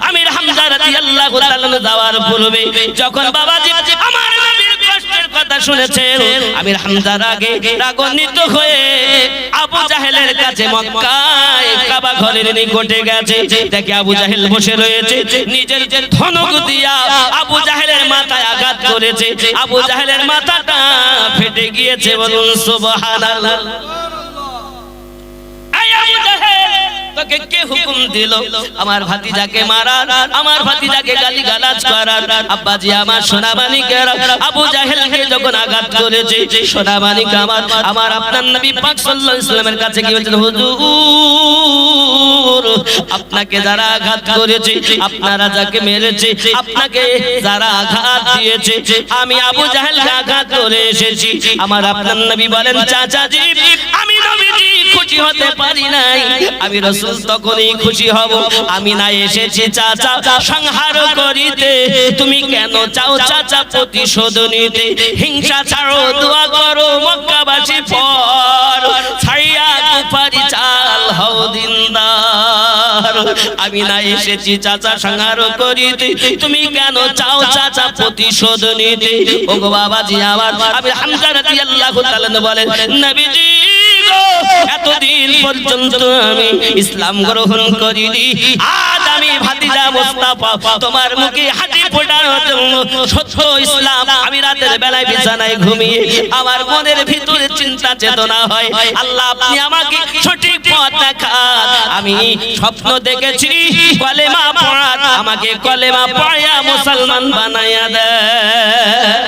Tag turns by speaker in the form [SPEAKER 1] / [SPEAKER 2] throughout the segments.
[SPEAKER 1] আমির হামজা রাদিয়াল্লাহু তাআলা যাওয়ার পূর্বে যখন বাবাজি আমার নবীর কষ্টের কথা শুনেছে, আমির হামজা রাগান্বিত হয়ে আবু জাহেলের কাছে মক্কায় কাবা ঘরের নিকটে গেছে। দেখে আবু জাহেল বসে রয়েছে, নিজের ধনুক দিয়া আবু জাহেলের মাথায় আঘাত করেছে। আবু জাহেলের মাথাটা ফেটে গিয়েছে, বলুন সুবহানাল্লাহ। তোকে কে হুকুম দিল আমার ভাতিজাকে মারার, আমার ভাতিজাকে গালিগালাজ করার? আব্বাজি আমার সোনা মানিকেরা আবু জাহেলকে যখন আঘাত করেছে, সোনা মানিক আমার আপনার নবী পাক সাল্লাল্লাহু আলাইহি ওয়াসাল্লামের কাছে গিয়ে বলছেন, হুজুর আপনাকে যারা আঘাত করেছে, আপনারা যাকে মেরেছে, আপনাকে যারা আঘাত দিয়েছে, আমি আবু জাহেলকে আঘাত করে এসেছি। আমার আপনার নবী বলেন, চাচাজি আমি নবীজি খুশি হতে পারি নাই, আমি রাসূল তখনই খুশি হব। আমি না এসেছি চাচা সংহার করিতে, তুমি কেন চাও চাচা প্রতিশোধ নিতে? হিংসা ছাড়ো, দোয়া করো মক্কাবাসী পর, ছাইয়া কুফারি চাল হও দিনদার। আমি না এসেছি চাচা সংহার করিতে, তুমি কেন চাও চাচা প্রতিশোধ নিতে? ওগো বাবাজি আমার আমির হামজা রাদিয়াল্লাহু তাআলা বলেন, নবীজি এতদিন পর্যন্ত আমি ইসলাম গ্রহণ করিনি, আজ আমি ভাতিজা মুস্তাফা তোমার মুখে হাঁটি ফোটানোর জন্য সত্য ইসলাম আমি রাতের বেলায় বিছানায় ঘুমিয়ে আমার মনের ভিতরে চিন্তা চেতনা হয়, আল্লাহ আপনি আমাকে সঠিক পথ দেখান। আমি স্বপ্ন দেখেছি কলেমা পড়ার, আমাকে কলেমা পড়ায়া মুসলমান বানায়া দেন।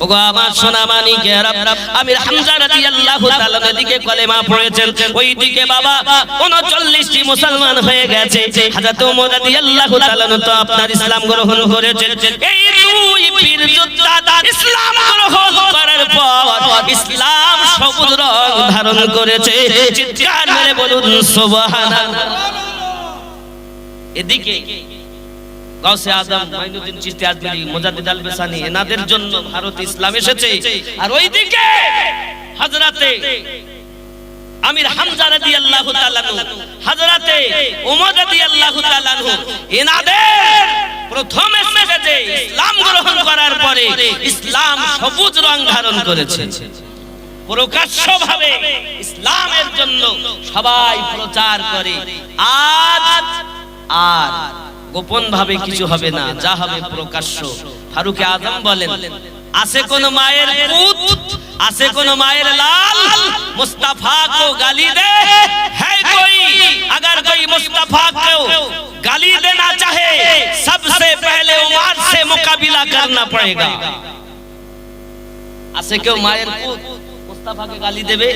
[SPEAKER 1] ওগো আমার সোনা মানিকেরা আমির হামজা রাদিয়াল্লাহু তাআলা দিকে কলেমা পড়েছেন, ওইদিকে বাবা 39টি মুসলমান হয়ে গেছে। হযরত ওমর রাদিয়াল্লাহু তাআলা তো আপনার ইসলাম গ্রহণ করেছেন। এই দুই পীর যোদ্ধা ইসলাম গ্রহণ করার পর ইসলাম সবুজ রং ধারণ করেছে। চিৎকার মেরে বলুন সুবহানাল্লাহ। এদিকে গাউসে আজম মাইনুদ্দিন চিশতি আজমিরি, মুজাদ্দিদ আল বেসানি, এনাদের জন্য ভারত ইসলাম এসেছে। আর ওইদিকে হযরতে আমির হামজা রাদিয়াল্লাহু তাআলা আনহু, হযরতে ওমর রাদিয়াল্লাহু তাআলা আনহু, এনাদের প্রথম স্টেজে ইসলাম গ্রহণ করার পরে ইসলাম সবুজ রং ধারণ করেছে। প্রকাশ্যভাবে ইসলামের জন্য সবাই প্রচার করে। আজ আর গোপন ভাবে কিছু হবে না, যা হবে প্রকাশ্য। ফারুকে আজম বলেন, আছে কোন মায়ের পুত, আছে কোন মায়ের লাল, मुस्तफा को गाली दे है कोई, अगर कोई मुस्तफा को गाली देना चाहे सबसे पहले उमर से मुकाबिला करना पड़ेगा। আছে কেউ মায়ের পুত মুস্তাফাকে গালি দেবে,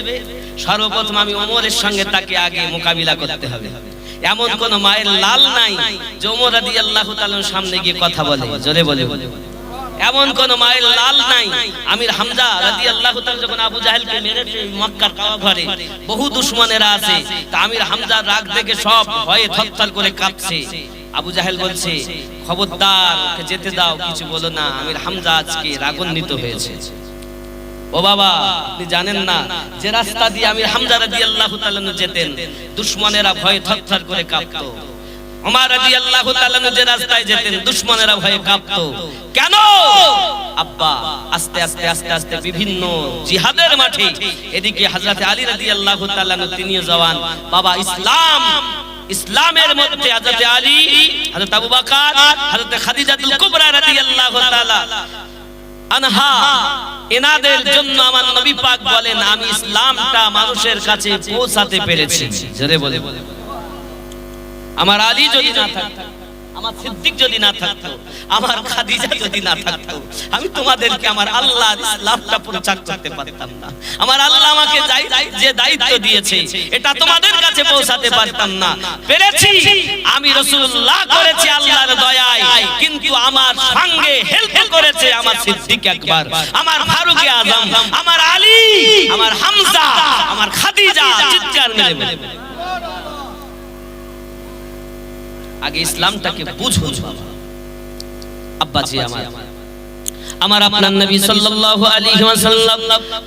[SPEAKER 1] সর্বপ্রথম আমি ওমরের সঙ্গে তাকে আগে মোকাবিলা করতে হবে। এমন কোন মায়ের লাল নাই যে ওমর রাদিয়াল্লাহু তাআলার সামনে গিয়ে কথা বলে, জোরে বলে। এমন কোন মায়ের লাল নাই। আমির হামজা রাদিয়াল্লাহু তাআলা যখন আবু জাহেলকে মেরেছে মক্কার কাবা ঘরে, বহু দুশমনেরা আছে, তা আমির হামজার রাগ দেখে সব ভয়ে থরথর করে কাঁপছে। আবু জাহেল বলছে, খবরদার ওকে যেতে দাও, কিছু বলো না। আমির হামজা আজকে রাগান্বিত হয়েছে। ও বাবা, আপনি জানেন না যে রাস্তা দিয়ে আমির হামজা রাদিয়াল্লাহু তাআলা যেতেন, দুশমনেরা ভয়ে থরথর করে কাঁপতো। ওমর রাদিয়াল্লাহু তাআলা যে রাস্তায় যেতেন, দুশমনেরা ভয়ে কাঁপতো। কেন? আব্বা আস্তে আস্তে আস্তে আস্তে বিভিন্ন জিহাদের মাঠে, এদিকে হযরত আলী রাদিয়াল্লাহু তাআলা তিনিও জওয়ান। বাবা ইসলাম, ইসলামের মধ্যে হযরত আলী, হযরত আবু বকর, হযরত খাদিজাতুল কুবরা রাদিয়াল্লাহু তাআলা আনহা, এনাদের জন্য আমার নবী পাক বলেন, আমি ইসলামটা মানুষের কাছে পৌঁছাতে পেরেছি। জোরে বলে। আমার আলী যদি না থাকতো, আমার সিদ্দিক যদি না থাকতো, আমার খাদিজা যদি না থাকতো, আমি তোমাদেরকে আমার আল্লাহর ইসলামটা প্রচার করতে পারতাম না। আমার আল্লাহ আমাকে যে দায়িত্ব দিয়েছে এটা তোমাদের কাছে পৌঁছাতে পারতাম না। পেরেছি, আমি রাসূলুল্লাহ করেছি আল্লাহর দয়ায়, কিন্তু আমার সঙ্গে হেল্প করেছে আমার সিদ্দিক আকবর, আমার ফারুক আজম, আমার আলী, আমার হামজা, আমার খাদিজা। চিৎকার মেরে বলে আগে ইসলামটাকে বুঝুন আব্বাজি আমার আপনার নবী সাল্লাল্লাহু আলাইহি ওয়াসাল্লাম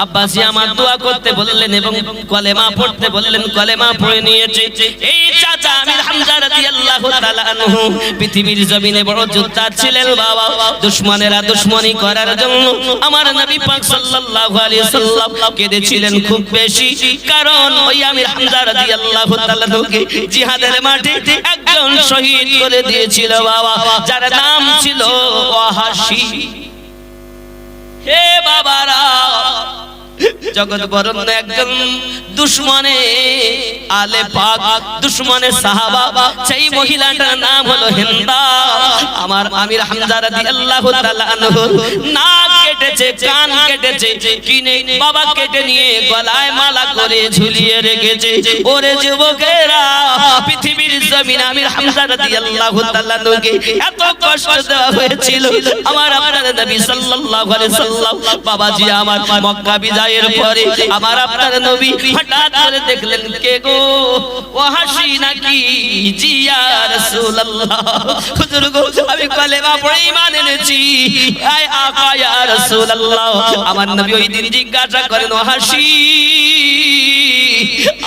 [SPEAKER 1] আব্বাজি আমার দোয়া করতে বললেন এবং কলেমা পড়তে বললেন। কলেমা পড়ে নিয়েছে। এই চাচা আমির রাদিয়াল্লাহু তাআলা আনহু পৃথিবীর জমিনে বড় যোদ্ধা ছিলেন বাবা। দুশমনেরা দুশমনি করার জন্য আমার নবী পাক সাল্লাল্লাহু আলাইহি সাল্লাম কেঁদেছিলেন খুব বেশি, কারণ ওই আমির হামজা রাদিয়াল্লাহু তাআলা আনহুকে জিহাদের মাঠে একজন শহীদ করে দিয়েছিল বাবা, যার নাম ছিল ওয়াহাশী। হে বাবারা, জগৎ বরণ্য একজন দুশমনে আলে পাক, দুশমনে সাহাবা, সেই মহিলাটার নাম হলো হিন্দা। আমার আমির হামজা রাদিয়াল্লাহু তাআলা আনহু নাক কেটেছে, কান কেটেছে, কিনে বাবা কেটে নিয়ে গলায় মালা করে ঝুলিয়ে রেখেছে। ওরে যুবকেরা, পৃথিবীর জমিনে আমির হামজা রাদিয়াল্লাহু তাআলা আনহুকে এত কষ্ট দেওয়া হয়েছিল। আমার আপনার নবী সাল্লাল্লাহু আলাইহি সাল্লাম বাবাজি আমার মক্কা বিজয়ের পরে আমার আপনার নবী হঠাৎ করে দেখলেন, কে গো, ওয়াহাশী নাকি? জি ইয়া রাসূলুল্লাহ, হুজুর গো আমি কলেমা পড়ে ঈমান এনেছি। আয় আকা ইয়া রাসূলুল্লাহ। আমার নবী ওই দিন জিজ্ঞাসা করেন, ওয়াহাশী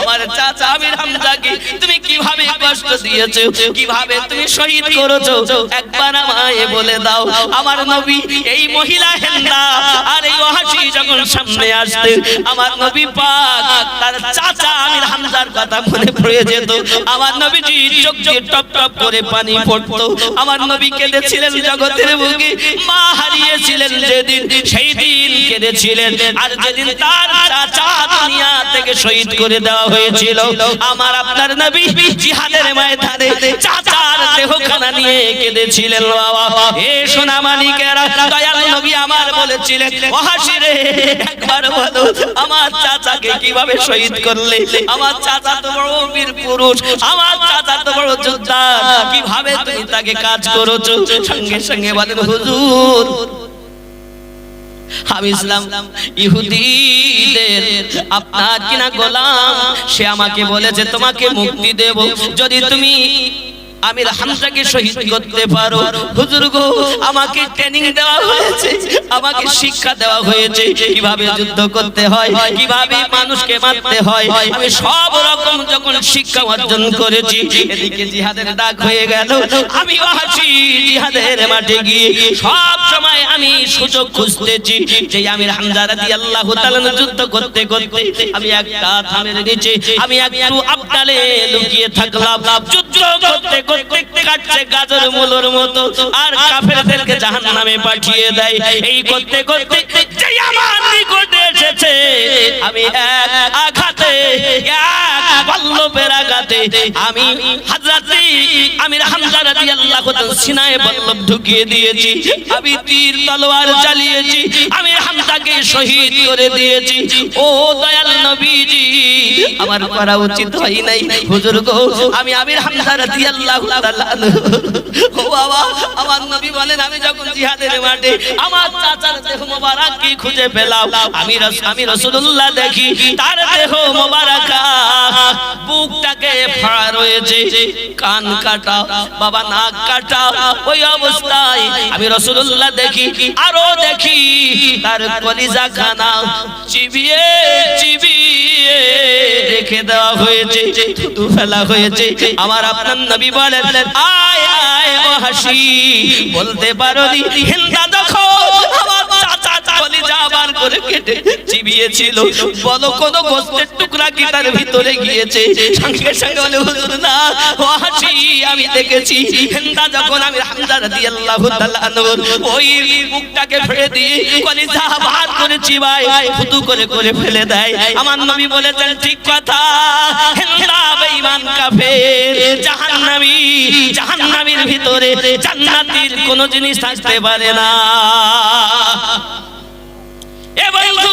[SPEAKER 1] আমার চাচা আমির হামজাকে তুমি কিভাবে কষ্ট দিয়েছো, কিভাবে তুমি শহীদ করেছো, একবার আমায় বলে দাও। আমার নবী এই মহিলা হিন্দা আর এই ওয়াহাশী যখন সামনে আসতে আমার নবী পাক তার চাচা আমির হামজার কথা মনে পড়ে যেত। আমার নবীজি চোখ দিয়ে টপ টপ করে পানি পড়তো। আমার নবী কেঁদেছিলেন জগতের বুকে, মা হারিয়েছিলেন যেদিন সেই দিন কেঁদেছিলেন। আর যেদিন তার চাচা দুনিয়া থেকে শহীদ করে দেওয়া হয়েছিল, আমার আপনার নবী জিহাদের ময়দানে চাচার দেহখানা নিয়ে কেঁদেছিলেন বাবা। এ সোনা মানিকেরা, দয়াল নবী আমার বলেছিলেন, ওয়াহাশী রে একবার বলো আমার চাচাকে কিভাবে শহীদ করলে। আমার চাচা তো বড় বীর পুরুষ, আমার চাচা তো বড় যোদ্ধা, কিভাবে তুমি তাকে কাজ করেছো। সঙ্গে সঙ্গে বলেন, হুজুর আমি ইসলাম ইহুদিদের আপনার কিনা গোলাম, সে আমাকে বলেছে তোমাকে মুক্তি দেব যদি তুমি আমির হামজাকে শহীদ করতে পারো। হুজুর গো আমাকে ট্রেনিং দেওয়া হয়েছে, আমাকে শিক্ষা দেওয়া হয়েছে কিভাবে যুদ্ধ করতে হয়, কিভাবে মানুষকে মারতে হয়, আমি সব রকম যখন শিক্ষা অর্জন করেছি। এদিকে জিহাদের ডাক হয়ে গেল, আমি ওয়াহাশী জিহাদের মাঠে গিয়ে সব সময় আমি সুযোগ খুঁজতেছি যে আমির হামজা রাদিয়াল্লাহু তাআলা যুদ্ধ করতে করতে আমি একটা থামের নিচে আমি একটু আবদালে লুকিয়ে থাকলাম। যুদ্ধ করতে করতে কাটছে গাজর মুলোর মতো, আর কাফেরদেরকে জাহান্নামে পাঠিয়ে দেয়। এই করতে করতে যেই আমার নিকটে এসেছে, আমি এক আঘাতে, এক বল্লভের আঘাতে আমি হযরত আমির হামজা রাদিয়াল্লাহু তাআলা সিনায় বল্লভ ঢুকিয়ে দিয়েছি। আমি তীর তলোয়ার চালিয়েছি, আমি হামজাকে শহীদ করে দিয়েছি। ও দয়াল নবীজি, আমার করা উচিত হয় নাই। হুজুর গো আমি আমির হামজা রাদিয়াল্লাহু তাআলা ও বাবা, আমার নবী বলেন, আমি যখন জিহাদের মাঠে আমার চাচার দেহ মোবারককে খুঁজে পেলাম, আমি রাসূলুল্লাহ দেখি তার দেহ মোবারক বুকটাকে ফাড়া রয়েছে, কান কাটা বাবা, নাক কাটা। ওই অবস্থায় আমি রাসূলুল্লাহ দেখি, আরো দেখি তার কলিজা খানা চিবিয়ে চিবিয়ে রেখে দেওয়া হয়েছে, থুতু ফেলা হয়েছে। আমার আপনার নবী বলেন, আয় আয় ওয়াহাশী, বলতে পারোনি হিন্দা দেখো আমার চাচা কলিজা বার করে কেটে চিবিয়েছিল, বলো কোন গোশতের টুকরা কি তার ভিতরে গিয়েছে? সঙ্গে সঙ্গে বলে, হুজুর না ওয়াহাশী, আমি দেখেছি হিন্দা যখন আমি হামজা রাদিয়াল্লাহু তাআলা আনহুর ওই বুকটাকে ফেলে দিয়ে কলিজা বার করে চিবায়, থুতু করে করে ফেলে দেয়। আমার নবী বলেছেন, ঠিক কথা, হিন্দা বেঈমান কাফের জাহান্নামী, জাহান্নামীর ভিতরে জান্নাতীর কোন জিনিস থাকতে পারে না। এ বন্ধু,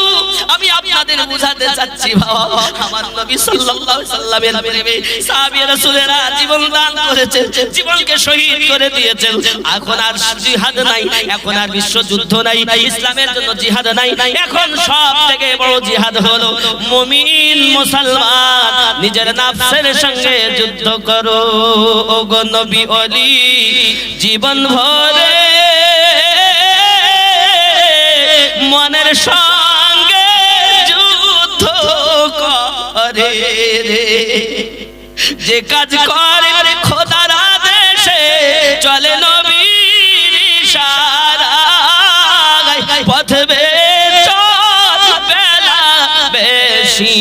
[SPEAKER 1] আমি আপনাদের বুঝাতে চাচ্ছি বাবা, আমার নবী সাল্লাল্লাহু আলাইহি সাল্লামের প্রেমে সাহাবী রাসূলেরা জীবন দান করেছেন, জীবনকে শহীদ করে দিয়েছেন। এখন আর জিহাদ নাই, এখন আর বিশ্বযুদ্ধ নাই, ইসলামের জন্য জিহাদ নাই। এখন সবথেকে বড় জিহাদ হলো মুমিন মুসলমান নিজের নফসের সঙ্গে যুদ্ধ করো। ওগো নবী ওলি জীবন ভরে মনের সঙ্গে যুদ্ধ করে রে, যে কাজ করে খোদার আদেশ বেশি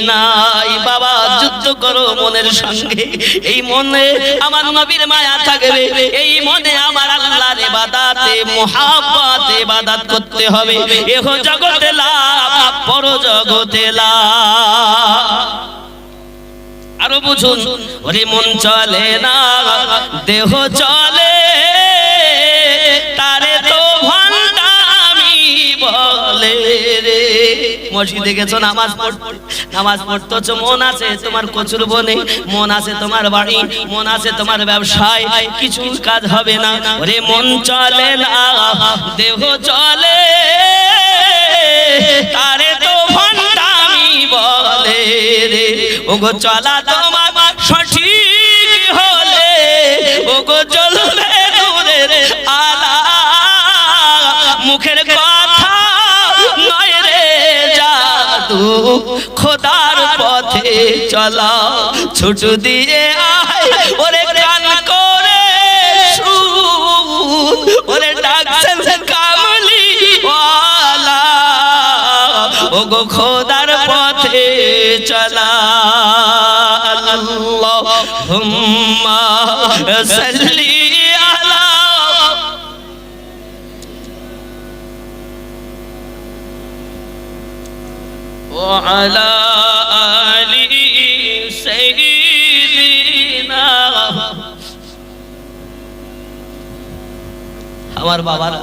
[SPEAKER 1] নাই। বাবা যুদ্ধ করো মনের সঙ্গে, এই মনে আমার নবীর মায়া থাকবে, এই মনে আমার আল্লাহর ইবাদতে মুহাব্বতে ইবাদত করতে হবে। এহ জগতে লাভ, পর জগতে লাভ। আরো বুঝুন, ওরে মন চলে না দেহ চলে, তারে তো ভণ্ডামি বলে রে। মসজিদে গেছো নামাজ পড়তেছো, মন আছে তোমার কচুর বনে, মন আছে তোমার বাড়ি, মন আছে তোমার ব্যবসায়, কিছু কাজ হবে না। ওরে মন চলে না দেহ চলে, তারে তো ভণ্ডামি বলে রে। ওগো চলা তোমার সঠিক হলে, ওগো জ্বলবে নূরের আলা, মুখের কথা নয় রে জাদু, খোদার পথে চলা ছুট দিয়ে আয়। ওরে গান করে শুন, ওরে ডাকছেন কামলি ওয়ালা, ওগো খোদার পথে চলা। আল্লাহুম্মা সাল্লি আলা ওয়া আলা আলি সাইয়্যিদিনা। আমার বাবার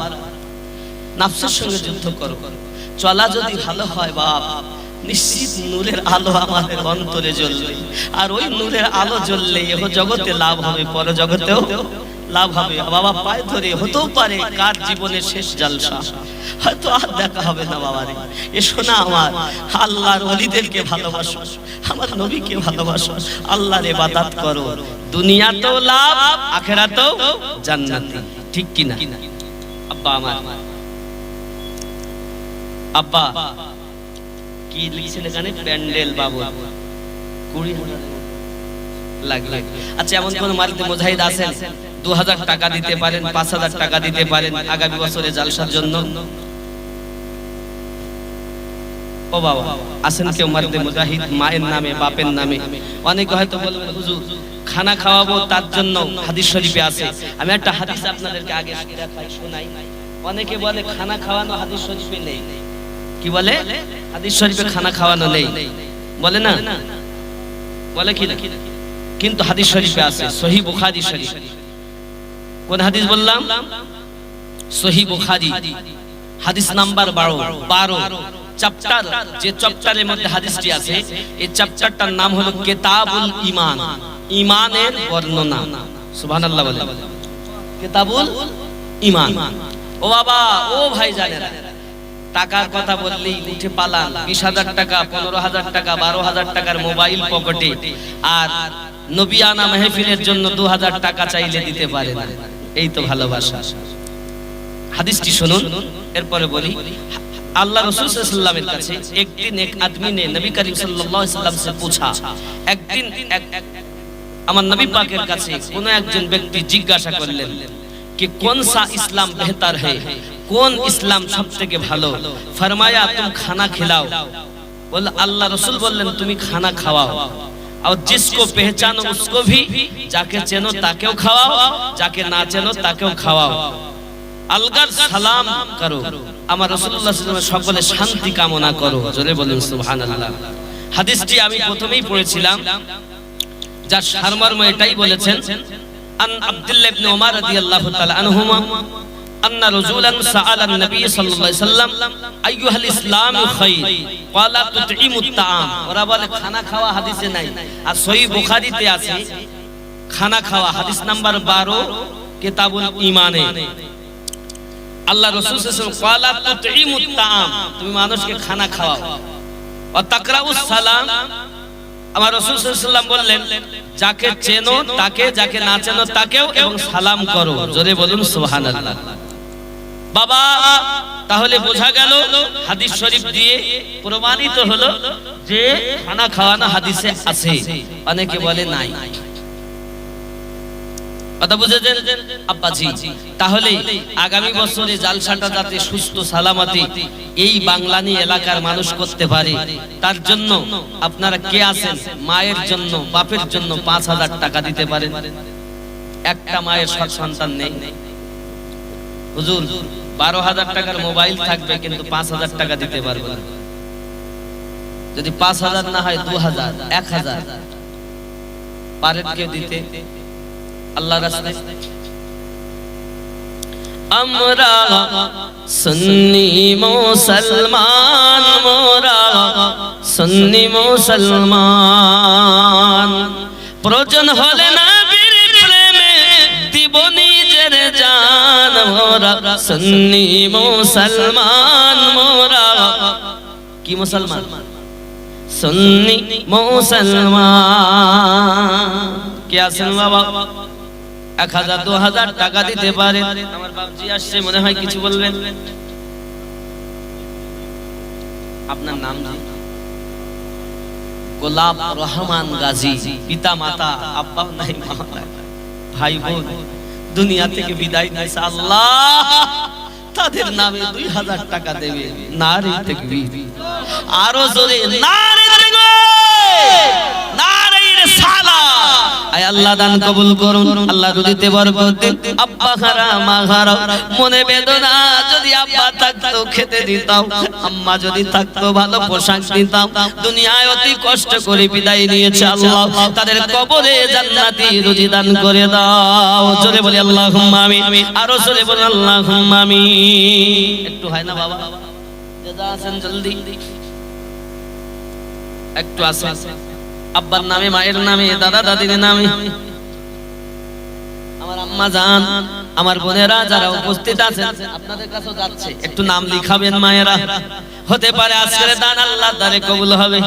[SPEAKER 1] নফসের সঙ্গে যুদ্ধ করো, চলা যদি ভালো হয় বাপ, নিশ্চিত নূরের আলো আমাদের অন্তরে জ্বলবে। আর ওই নূরের আলো জ্বললে এহ জগতে লাভ হবে, পর জগতেও লাভ হবে। বাবা পায়ে ধরে, হতেও পারে কার জীবনের শেষ জালসা, হয়তো আর দেখা হবে না। বাবারে এসো না, আমার আল্লাহর ওলিদেরকে ভালোবাসো, আমার নবীকে ভালোবাসো, আল্লাহর ইবাদত করো, দুনিয়াতেও লাভ, আখিরাতেও জান্নাতি। ঠিক কি না? আব্বা আমার, আব্বা কি লিখছেন এখানে? প্যান্ডেল বাবু 20,000 লাগবে। আচ্ছা, এমন কোন মালিক মুজাহিদ আছেন 2000 টাকা দিতে পারেন, 5000 টাকা দিতে পারেন আগামী বছরে জালসার জন্য? ও বাবা আছেন কেউ মালিক মুজাহিদ? মায়ের নামে, বাপের নামে। অনেকে হয়তো বলবেন হুজুর খানা খাওয়াবো, তার জন্য হাদিস শরীফে আছে। আমি একটা হাদিস আপনাদেরকে আগে দেখাই, শোনাই। অনেকে বলে খানা খাওয়ানো হাদিস শরীফে নেই। কি বলে? হাদিস শরীফে খানা খাওয়ানো নেই বলে না, বলে কি না? কিন্তু হাদিস শরীফে আছে, সহিহ বুখারী শরীফ। কোন হাদিস বললাম? সহিহ বুখারী, হাদিস নাম্বার 12 চ্যাপ্টার। যে চ্যাপ্টারের মধ্যে হাদিসটি আছে, এই চ্যাপ্টারটার নাম হলো কিতাবুল ঈমান, ঈমানের বর্ণনা। সুবহানাল্লাহ বলে, কিতাবুল ঈমান। ও বাবা, ও ভাই জানেন, টাকার কথা বললেই উঠে পালান। 20,000 টাকা, 15,000 টাকা, 12,000 টাকার মোবাইল পকেটে, আর নবিয়ানা মাহফিলের জন্য 2,000 টাকা চাইলে দিতে পারে না। এই তো ভালোবাসা। হাদিসটি শুনুন, এরপরে বলি। আল্লাহ রাসূল সাল্লাল্লাহু আলাইহি ওয়াসাল্লামের কাছে একদিন এক আদমি ने নবী করিম সাল্লাল্লাহু আলাইহি ওয়াসাল্লাম से पूछा। একদিন আমার নবী পাকের কাছে কোন একজন ব্যক্তি জিজ্ঞাসা করলেন कि कौन सा इस्लाम बेहतर है, कौन इस्लाम सबसे ভালো? फरमाया तुम खाना खिलाओ। बोल अल्लाह रसूल बोलें तुम खाना खवाओ, और जिसको पहचानो उसको भी, जाके चेनो ताकेও খাওয়াও, যাকে না চেনো তাকেও খাওয়াও। अलगर সালাম করো। আমার রাসূলুল্লাহ সাল্লাল্লাহু আলাইহি ওয়াসাল্লাম সকলে শান্তি কামনা করো। জোরে বলেন সুবহানাল্লাহ। হাদিসটি আমি প্রথমেই পড়েছিলাম, যার সারমর্ম এটাই বলেছেন। আন আব্দুল্লাহ ইবনে উমর রাদিয়াল্লাহু তাআলা আনহুমা আন্না রাজুলান সাআলা নবী সাল্লাল্লাহু আলাইহি ওয়াসাল্লাম আইয়ুহাল ইসলামু খায়র ক্বালা তুতঈমুত তাআম। ওরা বলে খানা খাওয়া হাদিসে নাই, আর সহিহ বুখারীতে আছে খানা খাওয়া, হাদিস নাম্বার 12 কিতাবুল ঈমানে। আল্লাহ রাসূল সাল্লাল্লাহু আলাইহি ওয়াসাল্লাম ক্বালা তুতঈমুত তাআম, তুমি মানুষকে খানা খাওয়াও। ওয়া তাকরাউস সালাম, আমার রাসূল সাল্লাল্লাহু আলাইহি ওয়াসাল্লাম বললেন যাকে চেনো তাকে, যাকে না চেনো তাকেও, এবং সালাম করো। জোরে বলুন সুবহানাল্লাহ। বাবা তাহলে বোঝা গেল, হাদিস শরীফ দিয়ে প্রমাণিত হলো যে খানা খাওয়ানো হাদিসে আছে। অনেকে বলে নাই। কথা বুঝেছেন আব্বাজি? তাহলে আগামী বছরে জালসাটা যাতে সুস্থ সালামতি এই বাংলানি এলাকার মানুষ করতে পারে, তার জন্য আপনারা কে আছেন মায়ের জন্য বাপের জন্য 5,000 টাকা দিতে পারেন? একটা মায়ের সৎ সন্তান নেই হুজুর, 12,000 টাকার মোবাইল থাকবে কিন্তু 5,000 টাকা দিতে পারবে না। যদি 5,000 না হয় 2,000 1,000 পারেন কেউ দিতে আল্লাহর রাস্তায়? আমরা সুন্নি মুসলমান, মোরা সুন্নি মুসলমান, প্রয়োজন হলে নবীর প্রেমে দিব নিজের জান। মোরা সুন্নি মুসলমান, মোরা কি মুসলমান? সুন্নি মুসলমান। কে আছেন বাবা 1,000 2,000 টাকা দিতে পারে? আমার বাপজি আসছে, মনে হয় কিছু বলবেন। আপনার নাম কি? গোলাপ রহমান গাজী, পিতা মাতা আব্বা নাই মা নাই, ভাই বোন দুনিয়া থেকে বিদায় নিয়েছে। আল্লাহ তাদের নামে 2,000 টাকা দেবে। নারী তাকবীর, আরো জোরে নারী তাকবীর, নারী রিসালাত। আয় আল্লাহ দান কবুল করুন, আল্লাহ রুজিতে বরকত দিন। আব্বা হারা মা হারা মনে বেদনা, যদি আব্বা থাকতো খেতে দিতাম, আম্মা যদি থাকতো ভালো পোশাক দিতাম। দুনিয়ায় অতি কষ্ট করে বিদায় নিয়েছে আল্লাহ, তাদের কবরে জান্নাতি রুজি দান করে দাও। জোরে বলি আল্লাহুম্মা আমিন, আরো জোরে বলি আল্লাহুম্মা আমিন। একটু হয় না বাবা, দাদা আছেন জলদি একটু আসেন। আব্বার নামে মায়ের নামে দাদা দাদির নামে, আমার আম্মা জান আমার বোনেরা যারা উপস্থিত আছেন আপনাদের কাছেও যাচ্ছে, একটু নাম লিখাবেন মায়েরা। হতে পারে আজকের দান আল্লাহর দ্বারে কবুল হবে।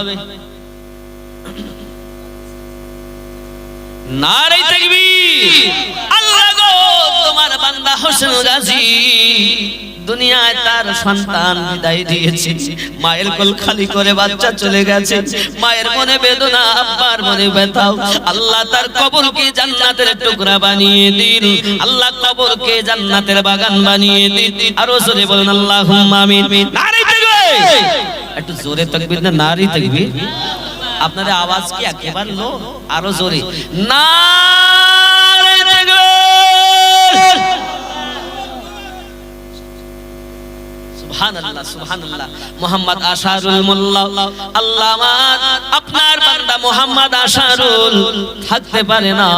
[SPEAKER 1] নারে তাকবীর। আল্লাহ গো তোমার বান্দা হোসেন গাজী দুনিয়ায় তার সন্তান বিদায় দিয়েছে, মায়ের কোল খালি করে বাচ্চা চলে গেছে। মায়ের মনে বেদনা, আব্বার মনে ব্যথা। আল্লাহ তার কবরকে জান্নাতের টুকরা বানিয়ে দিন, আল্লাহ কবরকে জান্নাতের বাগান বানিয়ে দিন। আরো জোরে বলুন আল্লাহুম্মা আমিন। নারী তাকবীর, একটু জোরে তাকবীর না নারী তাকবীর। আপনাদের আওয়াজ কি একেবারে লো? আরো জোরে নারী তাকবীর। সুবহানাল্লাহ সুবহানাল্লাহ। মুহাম্মদ আশারুল মোল্লা, আল্লাহ আপনার বান্দা মুহাম্মদ আশারুল থাকতে পারে না,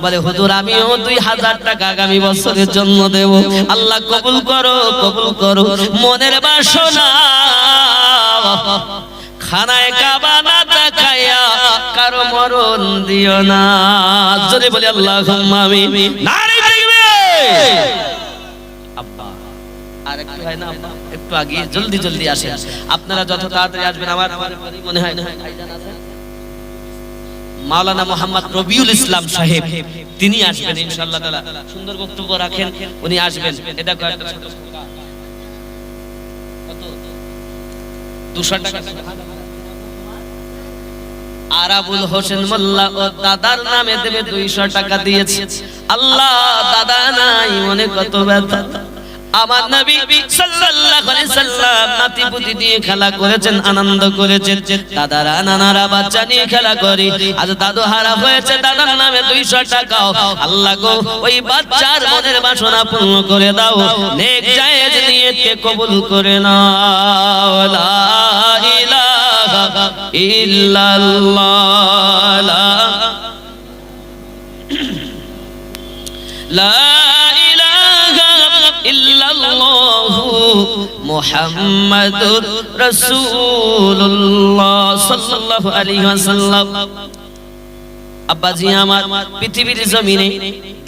[SPEAKER 1] বলে হুজুর আমিও 2,000 টাকা আগামী বছরের জন্য দেব। আল্লাহ কবুল করো, কবুল করো। মনের বাসনা খানায় কাবা না দেখায়া কারো মরণ দিও না। জোরে বলি আল্লাহুম্মা আমিন। নারী তাকবীর। আব্বা আর একটু হয় না আব্বা, একটু আগে জলদি জলদি আসেন। আপনারা যত তাড়াতাড়ি আসবেন আমার মনে হয় ভাইজান আছেন মাওলানা মোহাম্মদ রবিউল ইসলাম সাহেব, তিনি আসবেন ইনশাআল্লাহ তাআলা। সুন্দর বক্তব্য রাখেন, উনি আসবেন। এটা কত 200 টাকা। আরাবুল হোসেন মোল্লা ও দাদার নামে দেবে 200 টাকা দিয়েছে। আল্লাহ দাদা নাই মনে কত ব্যথা। আমার নবী সাল্লাল্লাহু আলাইহি সাল্লাম নাতিপুতি দিয়ে খেলা করেছেন, আনন্দ করেছেন। দাদারা নানারা বাচ্চা নিয়ে খেলা করে, আজ দাদু হারা হয়েছে, দাদার নামে 200 টাকা। আল্লাহ গো ওই বাচ্চার মনের বাসনা পূর্ণ করে দাও, নেক জায়েজ নিয়তকে কবুল করে নাও। লা ইলাহা ইল্লাল্লাহ, লা ইল্লাল্লাহু মুহাম্মাদুর রাসূলুল্লাহ সাল্লাল্লাহু আলাইহি ওয়াসাল্লাম। আব্বাজি আমার পৃথিবীর জমিনে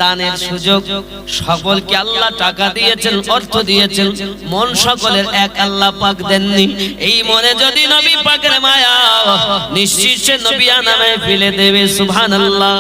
[SPEAKER 1] দানের সুযোগ সকলকে আল্লাহ টাকা দিয়েছেন, অর্থ দিয়েছেন, মন সকলের এক আল্লাহ পাক দেননি। এই মনে যদি নবী পাকের মায়া নিশ্চিত সে নবিয়া নামে ফেলে দেবে। সুবহানাল্লাহ।